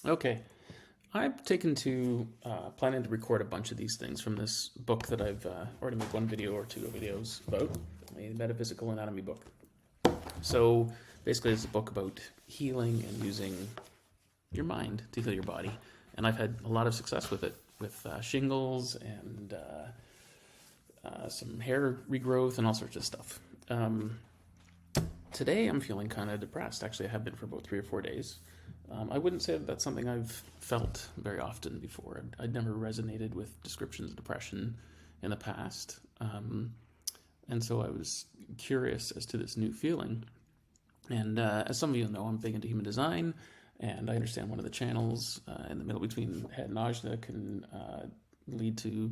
Okay, I've taken to planning to record a bunch of these things from this book that I've already made one video or two videos about, a Metaphysical Anatomy book. So basically, it's a book about healing and using your mind to heal your body. And I've had a lot of success with it, with shingles and some hair regrowth and all sorts of stuff. Today I'm feeling kind of depressed. Actually, I have been for about 3 or 4 days. I wouldn't say that that's something I've felt very often before. I'd never resonated with descriptions of depression in the past. And so I was curious as to this new feeling. And as some of you know, I'm big into human design, and I understand one of the channels in the middle between head and ajna can lead to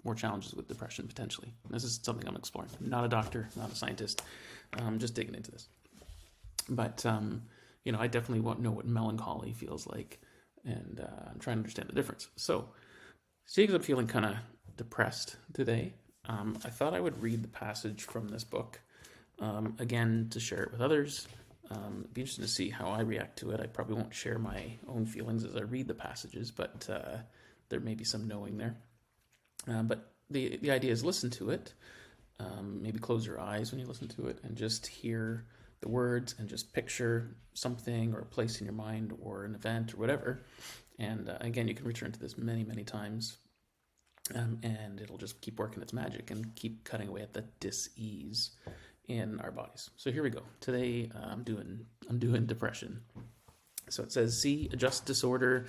more challenges with depression potentially. This is something I'm exploring. I'm not a doctor, not a scientist. I'm just digging into this. But I definitely want to know what melancholy feels like, and I'm trying to understand the difference. So, seeing as I'm feeling kind of depressed today, I thought I would read the passage from this book again to share it with others. It'd be interesting to see how I react to it. I probably won't share my own feelings as I read the passages, but there may be some knowing there. But the idea is listen to it. Maybe close your eyes when you listen to it and just hear the words and just picture something or a place in your mind or an event or whatever. And again, you can return to this many, many times. And it'll just keep working its magic and keep cutting away at the dis-ease in our bodies. So here we go. Today I'm doing depression. So it says, see, adjust disorder,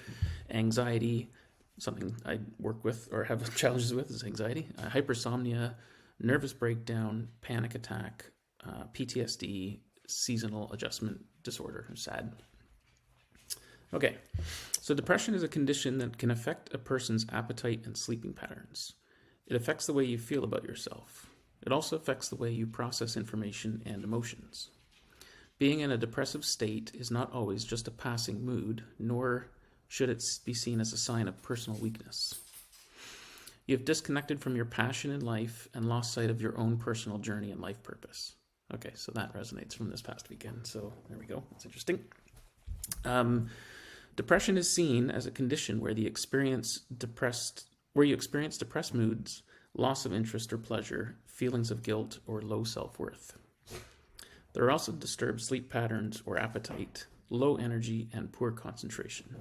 anxiety. Something I work with or have challenges with is anxiety, hypersomnia, nervous breakdown, panic attack, PTSD, seasonal adjustment disorder, or SAD. Okay, so depression is a condition that can affect a person's appetite and sleeping patterns. It affects the way you feel about yourself. It also affects the way you process information and emotions. Being in a depressive state is not always just a passing mood, nor should it be seen as a sign of personal weakness. You have disconnected from your passion in life and lost sight of your own personal journey and life purpose. Okay, so that resonates from this past weekend. So there we go. That's interesting. Depression is seen as a condition where you experience depressed moods, loss of interest or pleasure, feelings of guilt, or low self-worth. There are also disturbed sleep patterns or appetite, low energy, and poor concentration.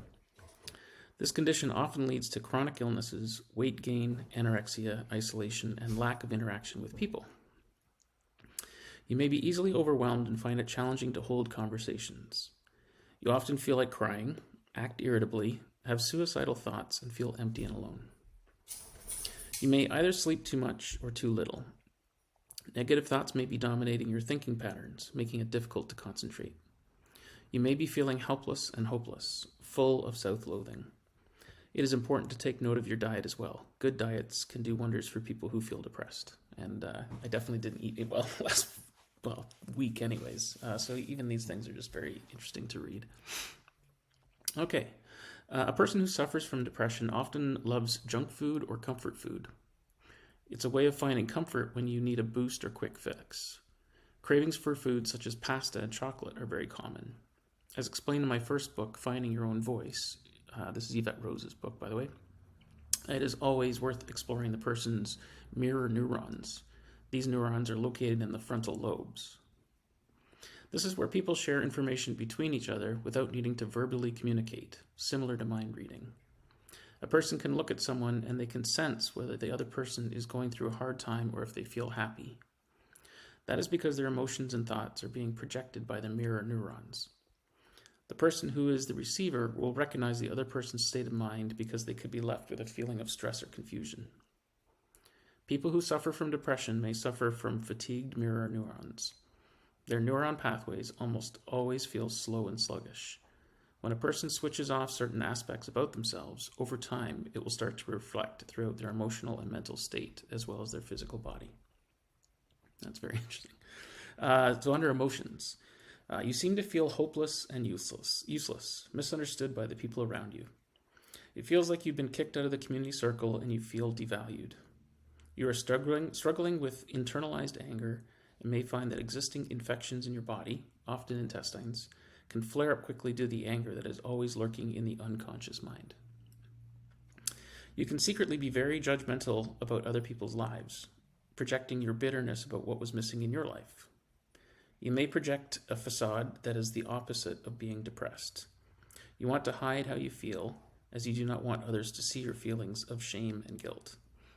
This condition often leads to chronic illnesses, weight gain, anorexia, isolation, and lack of interaction with people. You may be easily overwhelmed and find it challenging to hold conversations. You often feel like crying, act irritably, have suicidal thoughts, and feel empty and alone. You may either sleep too much or too little. Negative thoughts may be dominating your thinking patterns, making it difficult to concentrate. You may be feeling helpless and hopeless, full of self-loathing. It is important to take note of your diet as well. Good diets can do wonders for people who feel depressed. And I definitely didn't eat well last week anyways. So even these things are just very interesting to read. Okay. A person who suffers from depression often loves junk food or comfort food. It's a way of finding comfort when you need a boost or quick fix. Cravings for foods such as pasta and chocolate are very common. As explained in my first book, Finding Your Own Voice, this is Evette Rose's book, by the way, it is always worth exploring the person's mirror neurons. These neurons are located in the frontal lobes. This is where people share information between each other without needing to verbally communicate, similar to mind reading. A person can look at someone and they can sense whether the other person is going through a hard time or if they feel happy. That is because their emotions and thoughts are being projected by the mirror neurons. The person who is the receiver will recognize the other person's state of mind because they could be left with a feeling of stress or confusion. People who suffer from depression may suffer from fatigued mirror neurons. Their neuron pathways almost always feel slow and sluggish. When a person switches off certain aspects about themselves, over time it will start to reflect throughout their emotional and mental state, as well as their physical body. That's very interesting. So under emotions, you seem to feel hopeless and useless, misunderstood by the people around you. It feels like you've been kicked out of the community circle and you feel devalued. You are struggling with internalized anger and may find that existing infections in your body, often intestines, can flare up quickly due to the anger that is always lurking in the unconscious mind. You can secretly be very judgmental about other people's lives, projecting your bitterness about what was missing in your life. You may project a facade that is the opposite of being depressed. You want to hide how you feel, as you do not want others to see your feelings of shame and guilt.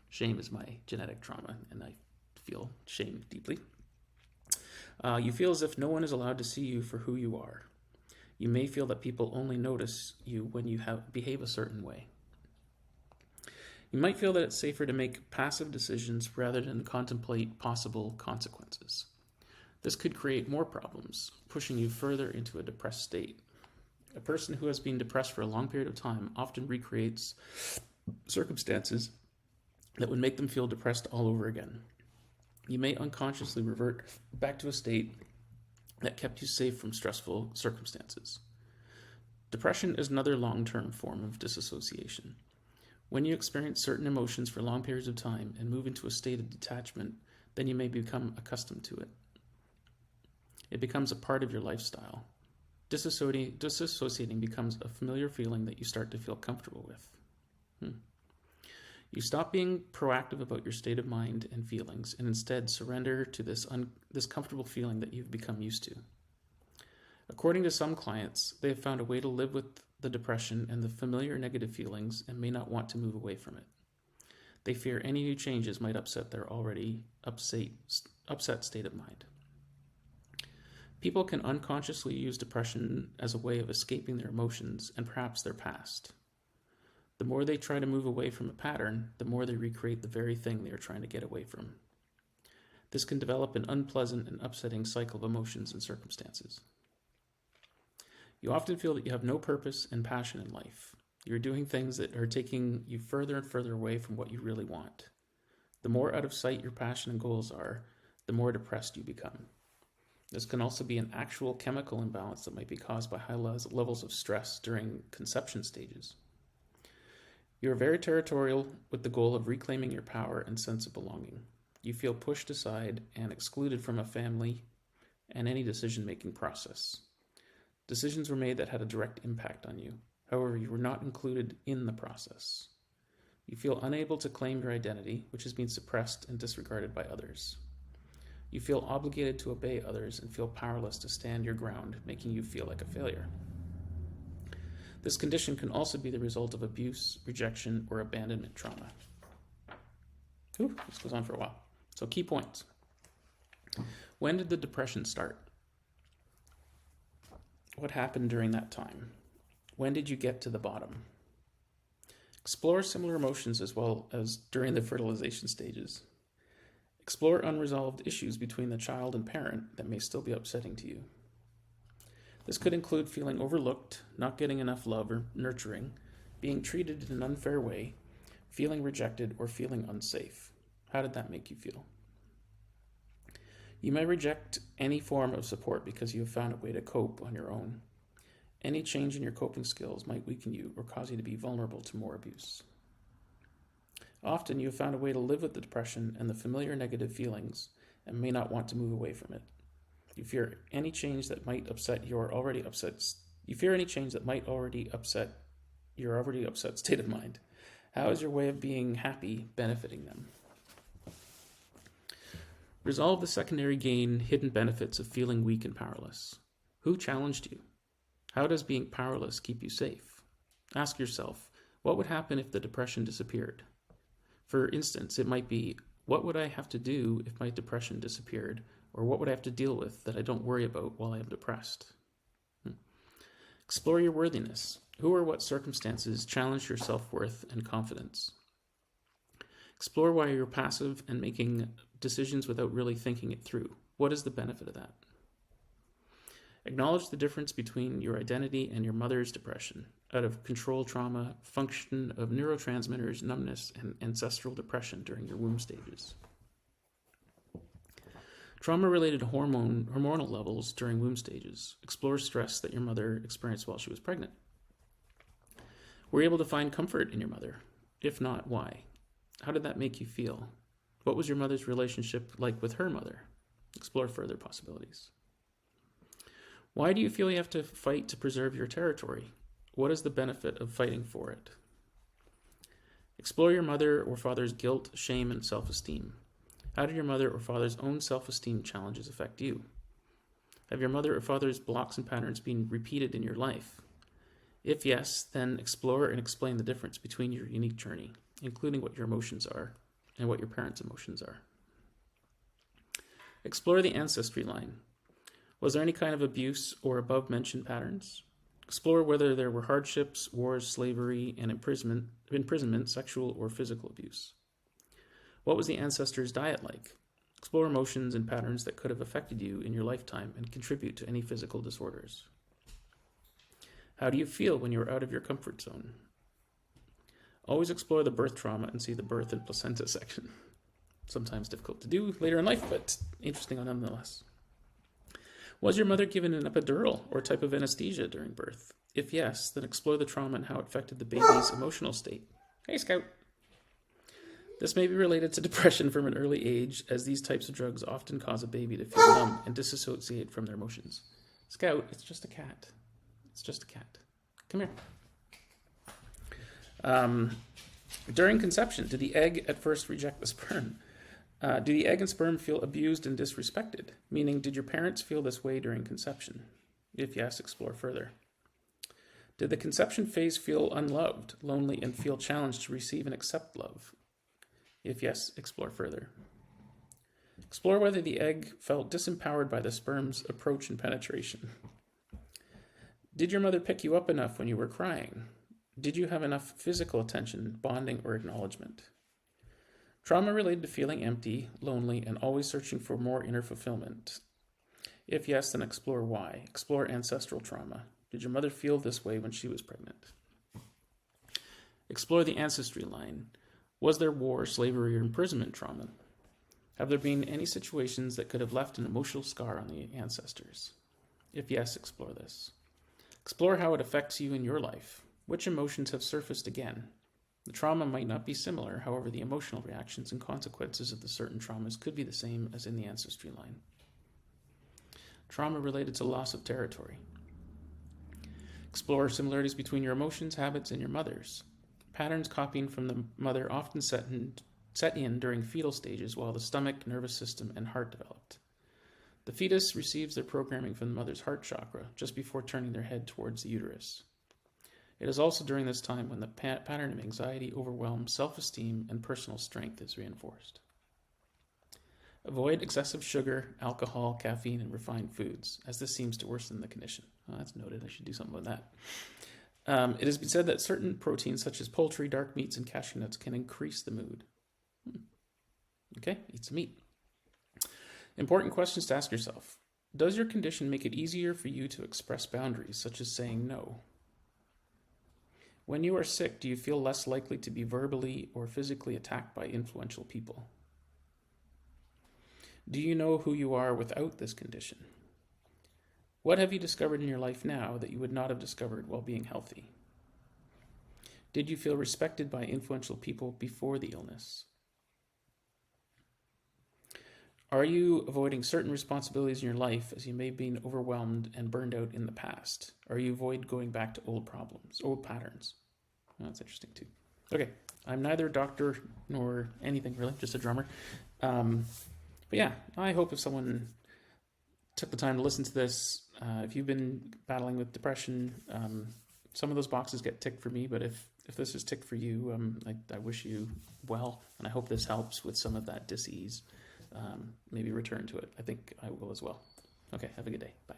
Shame is my genetic trauma, and I feel shame deeply. You feel as if no one is allowed to see you for who you are. You may feel that people only notice you when you behave a certain way. You might feel that it's safer to make passive decisions rather than contemplate possible consequences. This could create more problems, pushing you further into a depressed state. A person who has been depressed for a long period of time often recreates circumstances that would make them feel depressed all over again. You may unconsciously revert back to a state that kept you safe from stressful circumstances. Depression is another long-term form of disassociation. When you experience certain emotions for long periods of time and move into a state of detachment, then you may become accustomed to it. It becomes a part of your lifestyle. Disassociating becomes a familiar feeling that you start to feel comfortable with. You stop being proactive about your state of mind and feelings and instead surrender to this comfortable feeling that you've become used to. According to some clients, they have found a way to live with the depression and the familiar negative feelings and may not want to move away from it. They fear any new changes might upset their already upset state of mind. People can unconsciously use depression as a way of escaping their emotions and perhaps their past. The more they try to move away from a pattern, the more they recreate the very thing they are trying to get away from. This can develop an unpleasant and upsetting cycle of emotions and circumstances. You often feel that you have no purpose and passion in life. You're doing things that are taking you further and further away from what you really want. The more out of sight your passion and goals are, the more depressed you become. This can also be an actual chemical imbalance that might be caused by high levels of stress during conception stages. You are very territorial with the goal of reclaiming your power and sense of belonging. You feel pushed aside and excluded from a family and any decision-making process. Decisions were made that had a direct impact on you. However, you were not included in the process. You feel unable to claim your identity, which has been suppressed and disregarded by others. You feel obligated to obey others and feel powerless to stand your ground, making you feel like a failure. This condition can also be the result of abuse, rejection, or abandonment trauma. This goes on for a while. So key points. When did the depression start? What happened during that time? When did you get to the bottom? Explore similar emotions as well as during the fertilization stages. Explore unresolved issues between the child and parent that may still be upsetting to you. This could include feeling overlooked, not getting enough love or nurturing, being treated in an unfair way, feeling rejected, or feeling unsafe. How did that make you feel? You may reject any form of support because you have found a way to cope on your own. Any change in your coping skills might weaken you or cause you to be vulnerable to more abuse. Often you have found a way to live with the depression and the familiar negative feelings and may not want to move away from it. You fear any change that might upset your already upset state of mind. How is your way of being happy benefiting them? Resolve the secondary gain hidden benefits of feeling weak and powerless. Who challenged you? How does being powerless keep you safe? Ask yourself, what would happen if the depression disappeared? For instance, it might be, what would I have to do if my depression disappeared? Or what would I have to deal with that I don't worry about while I am depressed? Explore your worthiness. Who or what circumstances challenge your self-worth and confidence? Explore why you're passive and making decisions without really thinking it through. What is the benefit of that? Acknowledge the difference between your identity and your mother's depression, out of control trauma, function of neurotransmitters, numbness, and ancestral depression during your womb stages. Trauma-related hormonal levels during womb stages. Explore stress that your mother experienced while she was pregnant. Were you able to find comfort in your mother? If not, why? How did that make you feel? What was your mother's relationship like with her mother? Explore further possibilities. Why do you feel you have to fight to preserve your territory? What is the benefit of fighting for it? Explore your mother or father's guilt, shame, and self-esteem. How did your mother or father's own self-esteem challenges affect you? Have your mother or father's blocks and patterns been repeated in your life? If yes, then explore and explain the difference between your unique journey, including what your emotions are and what your parents' emotions are. Explore the ancestry line. Was there any kind of abuse or above-mentioned patterns? Explore whether there were hardships, wars, slavery, and imprisonment, sexual or physical abuse. What was the ancestors' diet like? Explore emotions and patterns that could have affected you in your lifetime and contribute to any physical disorders. How do you feel when you're out of your comfort zone? Always explore the birth trauma and see the birth and placenta section. Sometimes difficult to do later in life, but interesting nonetheless. Was your mother given an epidural or type of anesthesia during birth? If yes, then explore the trauma and how it affected the baby's emotional state. Hey, Scout. This may be related to depression from an early age, as these types of drugs often cause a baby to feel numb and disassociate from their emotions. Scout, it's just a cat. It's just a cat. Come here. During conception, did the egg at first reject the sperm? Do the egg and sperm feel abused and disrespected? Meaning, did your parents feel this way during conception? If yes, explore further. Did the conception phase feel unloved, lonely, and feel challenged to receive and accept love? If yes, explore further. Explore whether the egg felt disempowered by the sperm's approach and penetration. Did your mother pick you up enough when you were crying? Did you have enough physical attention, bonding, or acknowledgement? Trauma related to feeling empty, lonely, and always searching for more inner fulfillment. If yes, then explore why. Explore ancestral trauma. Did your mother feel this way when she was pregnant? Explore the ancestry line. Was there war, slavery, or imprisonment trauma? Have there been any situations that could have left an emotional scar on the ancestors? If yes, explore this. Explore how it affects you in your life. Which emotions have surfaced again? The trauma might not be similar, however, the emotional reactions and consequences of the certain traumas could be the same as in the ancestry line. Trauma related to loss of territory. Explore similarities between your emotions, habits, and your mother's. Patterns copying from the mother often set in during fetal stages while the stomach, nervous system, and heart developed. The fetus receives their programming from the mother's heart chakra just before turning their head towards the uterus. It is also during this time when the pattern of anxiety, overwhelm, self-esteem, and personal strength is reinforced. Avoid excessive sugar, alcohol, caffeine, and refined foods, as this seems to worsen the condition. Oh, that's noted. I should do something with that. It has been said that certain proteins, such as poultry, dark meats, and cashew nuts, can increase the mood. Okay, eat some meat. Important questions to ask yourself. Does your condition make it easier for you to express boundaries, such as saying no? When you are sick, do you feel less likely to be verbally or physically attacked by influential people? Do you know who you are without this condition? What have you discovered in your life now that you would not have discovered while being healthy? Did you feel respected by influential people before the illness? Are you avoiding certain responsibilities in your life as you may have been overwhelmed and burned out in the past? Or you avoid going back to old problems, old patterns? Well, that's interesting too. Okay, I'm neither a doctor nor anything really, just a drummer. But yeah, I hope if someone took the time to listen to this, if you've been battling with depression, some of those boxes get ticked for me, but if this is ticked for you, I wish you well, and I hope this helps with some of that dis-ease. Maybe return to it. I think I will as well. Okay, have a good day. Bye.